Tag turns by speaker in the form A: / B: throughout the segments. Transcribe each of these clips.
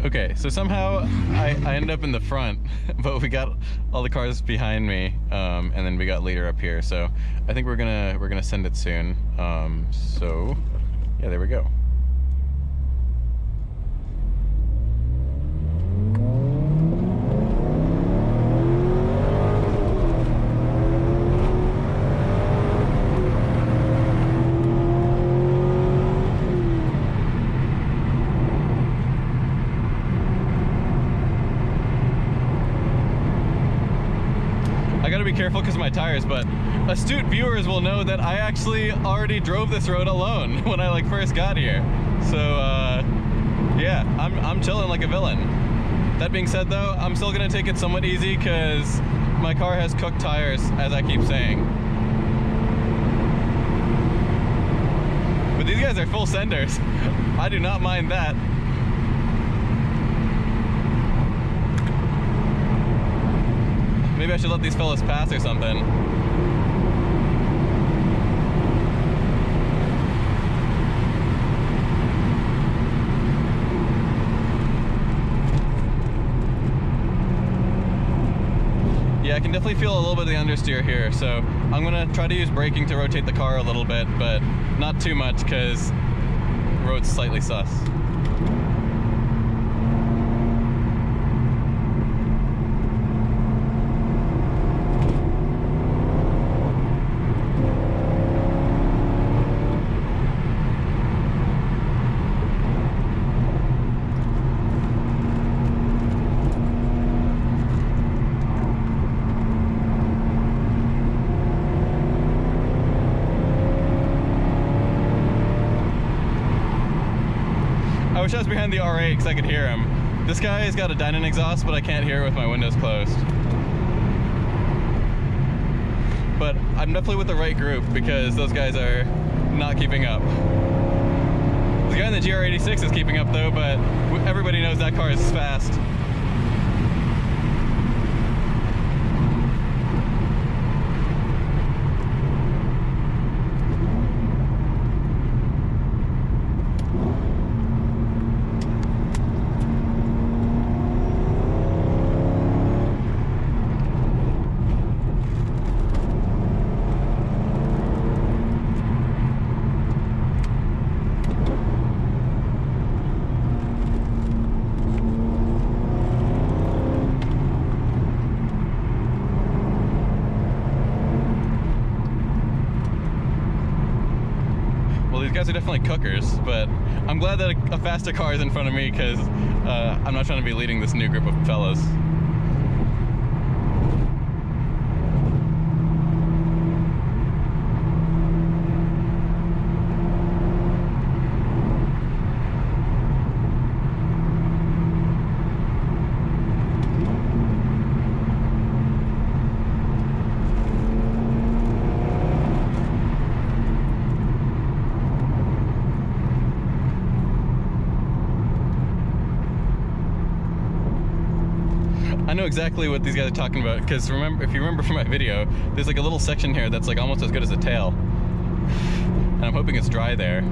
A: Okay, so somehow I ended up in the front, but we got all the cars behind me, and then we got leader up here. So I think we're gonna send it soon. So yeah, there we go. I gotta be careful because of my tires, but astute viewers will know that I actually already drove this road alone when I first got here. So yeah, I'm chilling like a villain. That being said though, I'm still gonna take it somewhat easy because my car has cooked tires, as I keep saying. But these guys are full senders. I do not mind that. Maybe I should let these fellas pass or something. Yeah, I can definitely feel a little bit of the understeer here, so I'm gonna try to use braking to rotate the car a little bit, but not too much because the road's slightly sus. I wish I was behind the R8 because I could hear him. This guy's got a Dynon exhaust, but I can't hear it with my windows closed. But I'm definitely with the right group because those guys are not keeping up. The guy in the GR86 is keeping up though, but everybody knows that car is fast. These guys are definitely cookers, but I'm glad that a faster car is in front of me because I'm not trying to be leading this new group of fellas. I know exactly what these guys are talking about because if you remember from my video, there's like a little section here that's like almost as good as a tail. And I'm hoping it's dry there.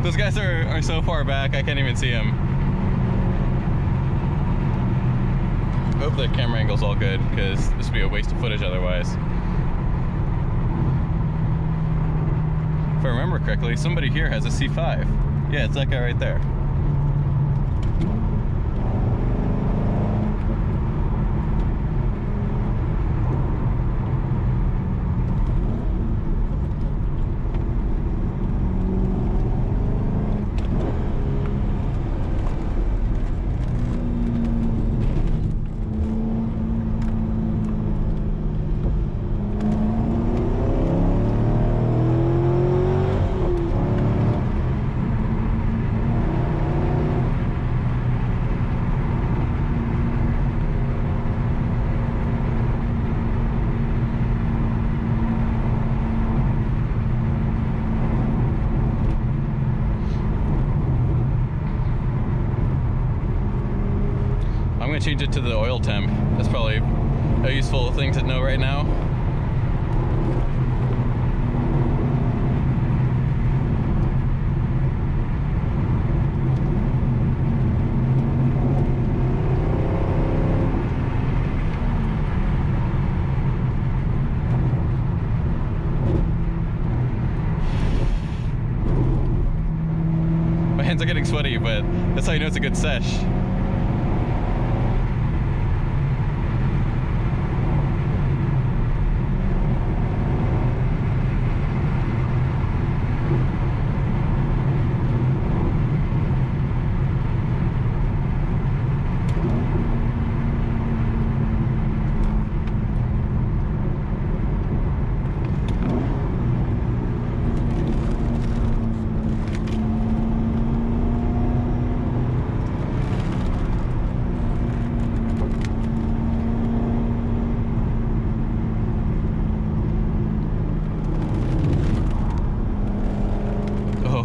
A: Those guys are so far back, I can't even see them. hope the camera angle's all good, because this would be a waste of footage otherwise. If I remember correctly, somebody here has a C5. Yeah, it's that guy right there. I'm gonna change it to the oil temp. That's probably a useful thing to know right now. My hands are getting sweaty, but that's how you know it's a good sesh.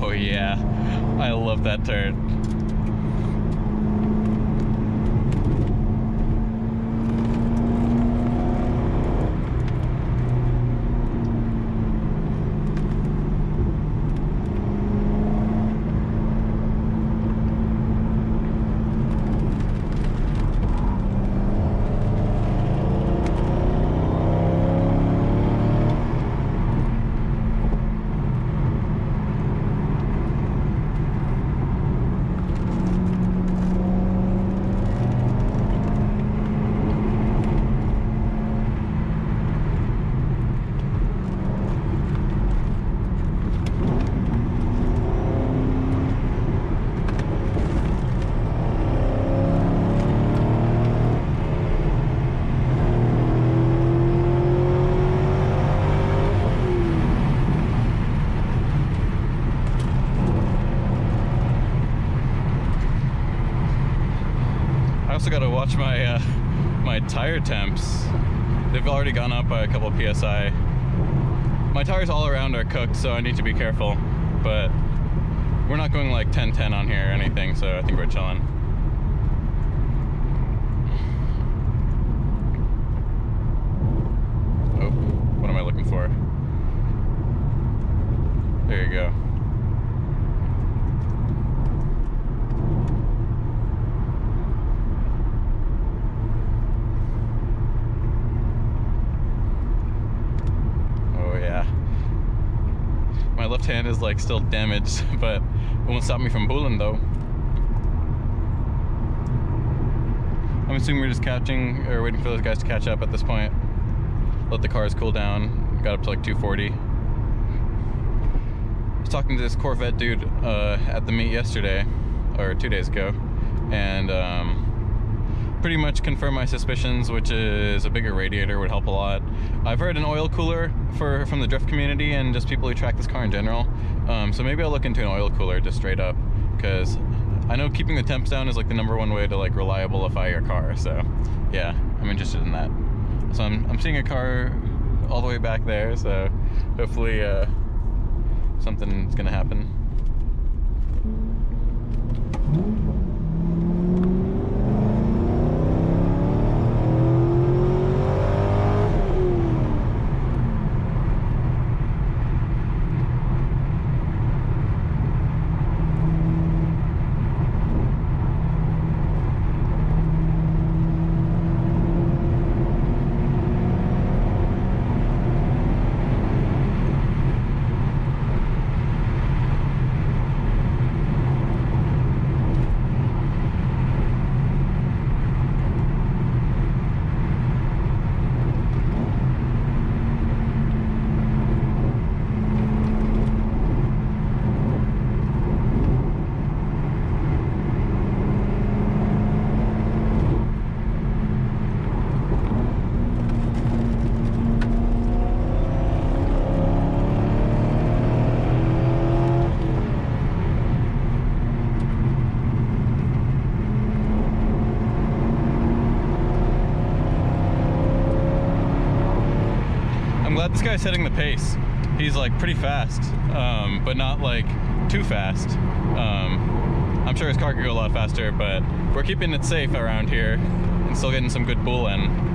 A: Oh yeah, I love that turn. I also got to watch my my tire temps. They've already gone up by a couple of PSI. My tires all around are cooked, so I need to be careful. But we're not going like 10-10 on here or anything, so I think we're chilling. Oh, what am I looking for? There you go. My left hand is like still damaged, but it won't stop me from pulling though. I'm assuming we're just catching or waiting for those guys to catch up at this point. Let the cars cool down. Got up to like 240. I was talking to this Corvette dude at the meet yesterday, or 2 days ago, and pretty much confirmed my suspicions, which is a bigger radiator would help a lot. I've heard an oil cooler from the drift community and just people who track this car in general. So maybe I'll look into an oil cooler just straight up, because I know keeping the temps down is like the #1 way to like reliabilify your car. So yeah, I'm interested in that. So I'm seeing a car all the way back there, so hopefully something's gonna happen. glad this guy's setting the pace. He's like pretty fast, but not like too fast. I'm sure his car could go a lot faster, but we're keeping it safe around here and still getting some good pull in.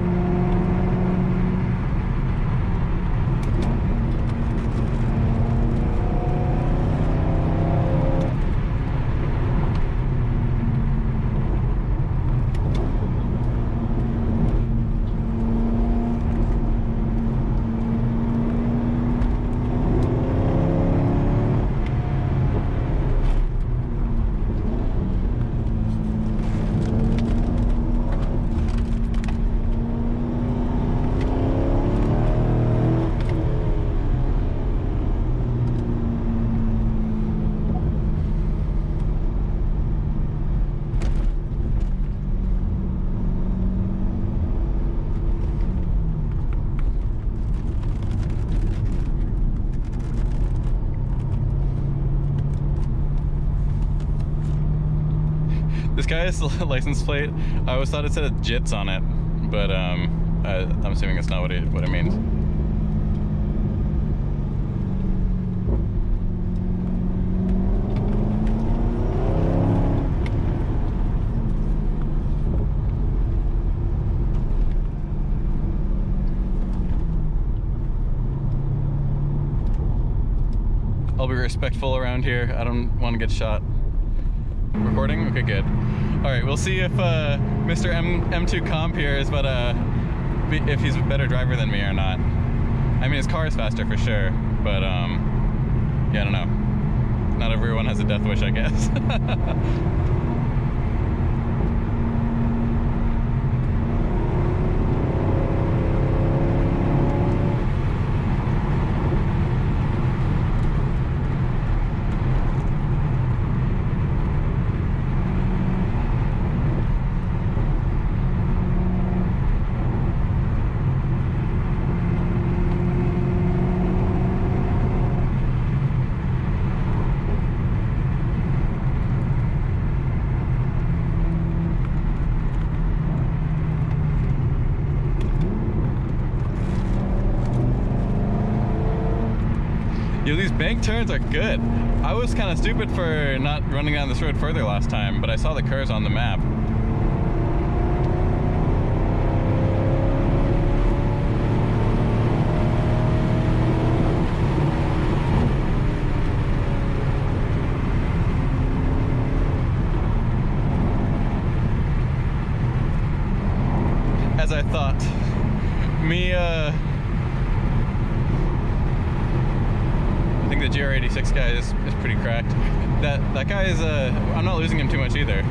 A: This guy's license plate, I always thought it said JITS on it, but I'm assuming it's not what it means. I'll be respectful around here. I don't want to get shot. Recording? Okay, good. All right, we'll see if Mr. M2 Comp here is if he's a better driver than me or not. I mean, his car is faster for sure, but yeah, I don't know. Not everyone has a death wish, I guess. Yo, these bank turns are good. I was kind of stupid for not running down this road further last time, but I saw the curves on the map. As I thought. I think the GR86 guy is pretty cracked. That guy is, I'm not losing him too much either.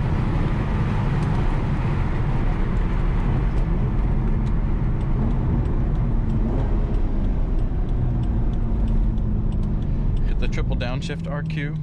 A: Hit the triple downshift RQ.